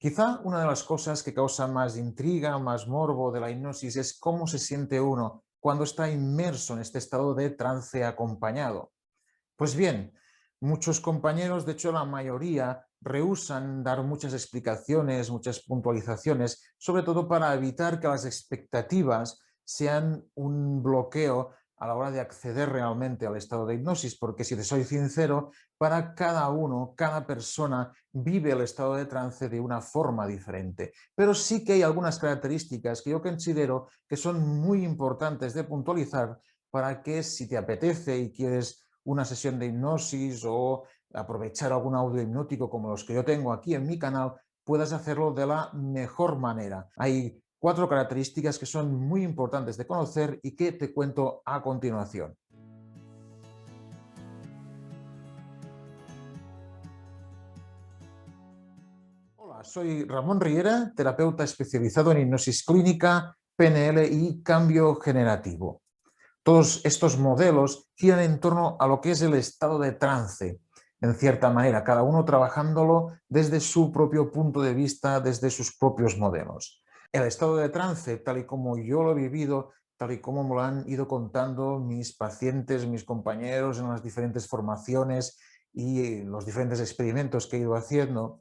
Quizá una de las cosas que causa más intriga, más morbo de la hipnosis es cómo se siente uno cuando está inmerso en este estado de trance acompañado. Pues bien, muchos compañeros, de hecho la mayoría, rehúsan dar muchas explicaciones, muchas puntualizaciones, sobre todo para evitar que las expectativas sean un bloqueo a la hora de acceder realmente al estado de hipnosis, porque si te soy sincero, para cada uno, cada persona vive el estado de trance de una forma diferente. Pero sí que hay algunas características que yo considero que son muy importantes de puntualizar para que si te apetece y quieres una sesión de hipnosis o aprovechar algún audio hipnótico como los que yo tengo aquí en mi canal, puedas hacerlo de la mejor manera. Hay 4 características que son muy importantes de conocer y que te cuento a continuación. Hola, soy Ramón Riera, terapeuta especializado en hipnosis clínica, PNL y cambio generativo. Todos estos modelos giran en torno a lo que es el estado de trance, en cierta manera, cada uno trabajándolo desde su propio punto de vista, desde sus propios modelos. El estado de trance, tal y como yo lo he vivido, tal y como me lo han ido contando mis pacientes, mis compañeros en las diferentes formaciones y los diferentes experimentos que he ido haciendo,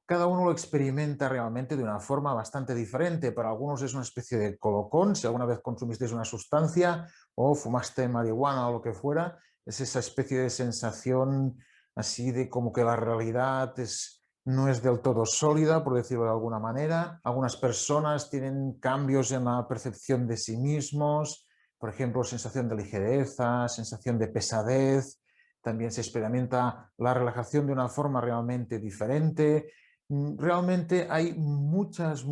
cada uno lo experimenta realmente de una forma bastante diferente. Para algunos es una especie de colocón, si alguna vez consumisteis una sustancia o fumaste marihuana o lo que fuera, es esa especie de sensación así de como que la realidad no es del todo sólida, por decirlo de alguna manera. Algunas personas tienen cambios en la percepción de sí mismos, por ejemplo, sensación de ligereza, sensación de pesadez. También se experimenta la relajación de una forma realmente diferente. Realmente hay muchas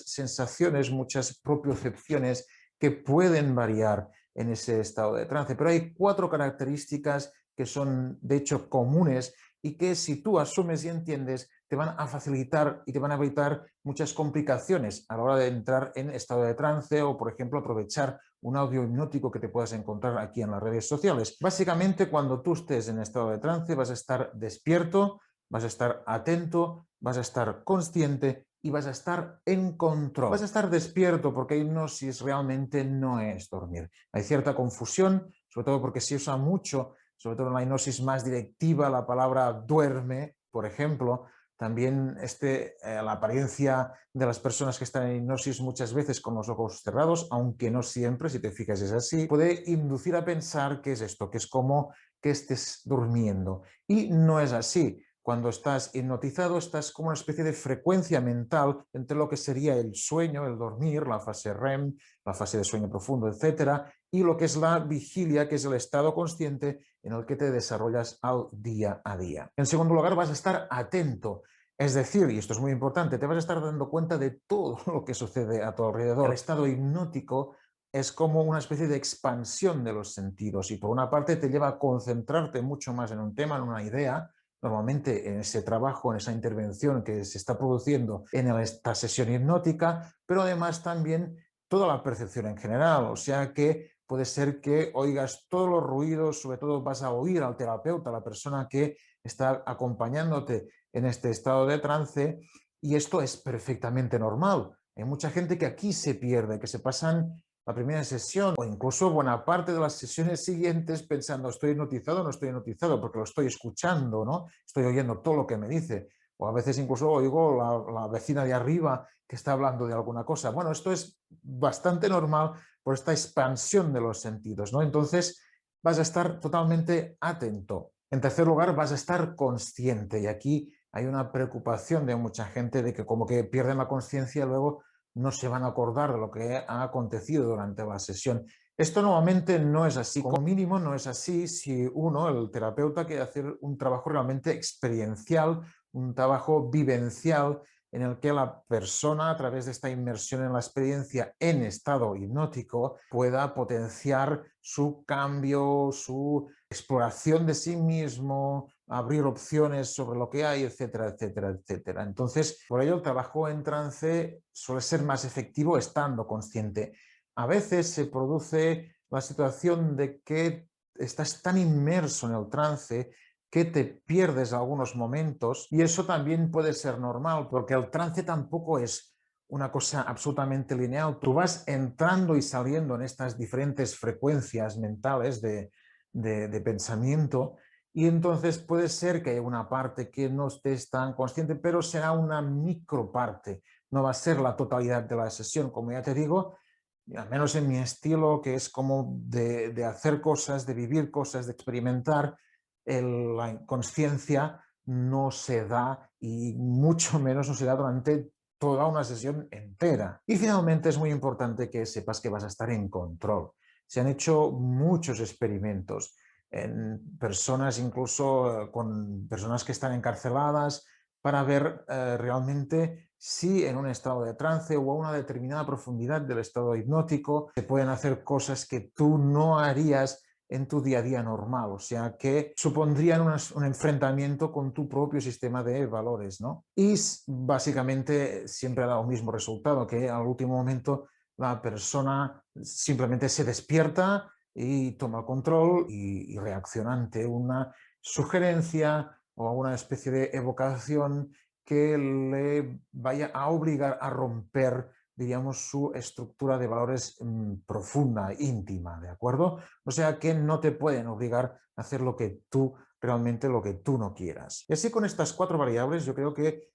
sensaciones, muchas propiocepciones que pueden variar en ese estado de trance, pero hay 4 características que son de hecho comunes y que si tú asumes y entiendes te van a facilitar y te van a evitar muchas complicaciones a la hora de entrar en estado de trance o, por ejemplo, aprovechar un audio hipnótico que te puedas encontrar aquí en las redes sociales. Básicamente, cuando tú estés en estado de trance vas a estar despierto, vas a estar atento, vas a estar consciente y vas a estar en control. Vas a estar despierto porque hipnosis realmente no es dormir. Hay cierta confusión, sobre todo porque se usa mucho, sobre todo en la hipnosis más directiva, la palabra duerme, por ejemplo. También la apariencia de las personas que están en hipnosis muchas veces con los ojos cerrados, aunque no siempre, si te fijas es así, puede inducir a pensar que es esto, que es como que estés durmiendo. Y no es así. Cuando estás hipnotizado, estás como una especie de frecuencia mental entre lo que sería el sueño, el dormir, la fase REM, la fase de sueño profundo, etcétera, y lo que es la vigilia, que es el estado consciente en el que te desarrollas al día a día. En segundo lugar, vas a estar atento. Es decir, y esto es muy importante, te vas a estar dando cuenta de todo lo que sucede a tu alrededor. El estado hipnótico es como una especie de expansión de los sentidos y por una parte te lleva a concentrarte mucho más en un tema, en una idea, normalmente en ese trabajo, en esa intervención que se está produciendo en esta sesión hipnótica, pero además también toda la percepción en general, o sea que puede ser que oigas todos los ruidos, sobre todo vas a oír al terapeuta, a la persona que está acompañándote en este estado de trance, y esto es perfectamente normal. Hay mucha gente que aquí se pierde, que se pasan la primera sesión o incluso buena parte de las sesiones siguientes pensando estoy hipnotizado o no estoy hipnotizado porque lo estoy escuchando, ¿no? Estoy oyendo todo lo que me dice. O a veces incluso oigo la vecina de arriba que está hablando de alguna cosa. Bueno, esto es bastante normal por esta expansión de los sentidos, ¿no? Entonces vas a estar totalmente atento. En tercer lugar, vas a estar consciente y aquí hay una preocupación de mucha gente de que como que pierden la conciencia luego no se van a acordar de lo que ha acontecido durante la sesión. Esto normalmente no es así, como mínimo no es así si uno, el terapeuta, quiere hacer un trabajo realmente experiencial, un trabajo vivencial en el que la persona, a través de esta inmersión en la experiencia en estado hipnótico, pueda potenciar su cambio, su exploración de sí mismo, abrir opciones sobre lo que hay, etcétera, etcétera, etcétera. Entonces, por ello el trabajo en trance suele ser más efectivo estando consciente. A veces se produce la situación de que estás tan inmerso en el trance que te pierdes algunos momentos y eso también puede ser normal porque el trance tampoco es una cosa absolutamente lineal. Tú vas entrando y saliendo en estas diferentes frecuencias mentales de pensamiento y entonces puede ser que haya una parte que no estés tan consciente, pero será una micro parte, no va a ser la totalidad de la sesión, como ya te digo, al menos en mi estilo, que es como de hacer cosas, de vivir cosas, de experimentar, la inconsciencia no se da y mucho menos no se da durante toda una sesión entera. Y finalmente es muy importante que sepas que vas a estar en control. Se han hecho muchos experimentos en personas, incluso con personas que están encarceladas, para ver realmente si en un estado de trance o a una determinada profundidad del estado hipnótico se pueden hacer cosas que tú no harías en tu día a día normal, o sea que supondrían un enfrentamiento con tu propio sistema de valores, ¿no? Y básicamente siempre ha dado el mismo resultado, que al último momento la persona simplemente se despierta y toma control y reacciona ante una sugerencia o a una especie de evocación que le vaya a obligar a romper, diríamos, su estructura de valores profunda, íntima, ¿de acuerdo? O sea que no te pueden obligar a hacer lo que tú realmente, lo que tú no quieras. Y así con estas 4 variables yo creo que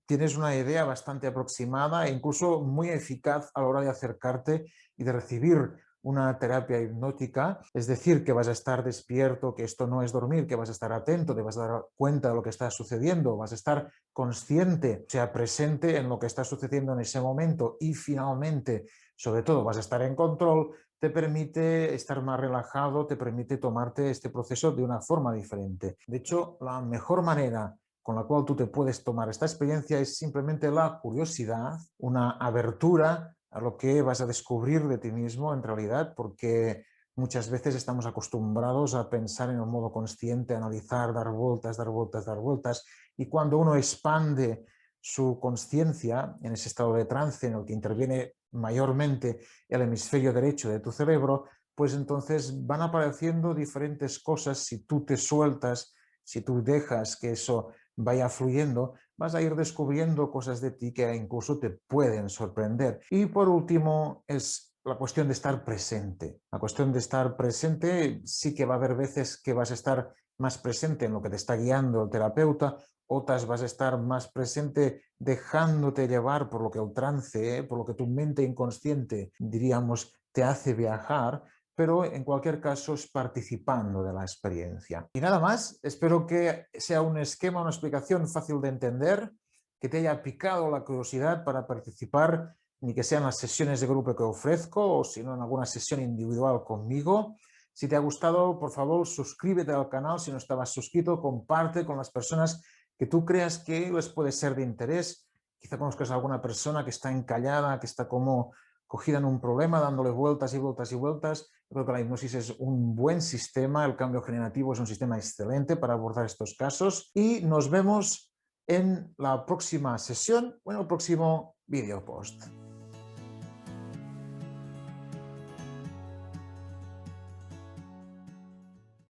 tienes una idea bastante aproximada e incluso muy eficaz a la hora de acercarte y de recibir una terapia hipnótica, es decir, que vas a estar despierto, que esto no es dormir, que vas a estar atento, te vas a dar cuenta de lo que está sucediendo, vas a estar consciente, o sea, presente en lo que está sucediendo en ese momento y finalmente, sobre todo, vas a estar en control, te permite estar más relajado, te permite tomarte este proceso de una forma diferente. De hecho, la mejor manera con la cual tú te puedes tomar esta experiencia es simplemente la curiosidad, una abertura a lo que vas a descubrir de ti mismo en realidad, porque muchas veces estamos acostumbrados a pensar en un modo consciente, a analizar, dar vueltas, dar vueltas, dar vueltas, y cuando uno expande su conciencia en ese estado de trance en el que interviene mayormente el hemisferio derecho de tu cerebro, pues entonces van apareciendo diferentes cosas si tú te sueltas, si tú dejas que eso vaya fluyendo, vas a ir descubriendo cosas de ti que incluso te pueden sorprender. Y por último, es la cuestión de estar presente. La cuestión de estar presente, sí que va a haber veces que vas a estar más presente en lo que te está guiando el terapeuta, otras vas a estar más presente dejándote llevar por lo que el trance, por lo que tu mente inconsciente, diríamos, te hace viajar, pero en cualquier caso es participando de la experiencia. Y nada más, espero que sea un esquema, una explicación fácil de entender, que te haya picado la curiosidad para participar, ni que sean las sesiones de grupo que ofrezco o si no en alguna sesión individual conmigo. Si te ha gustado, por favor, suscríbete al canal. Si no estabas suscrito, comparte con las personas que tú creas que les puede ser de interés. Quizá conozcas a alguna persona que está encallada, que está como cogida en un problema, dándole vueltas y vueltas y vueltas. Yo creo que la hipnosis es un buen sistema, el cambio generativo es un sistema excelente para abordar estos casos y nos vemos en la próxima sesión o en el próximo video post.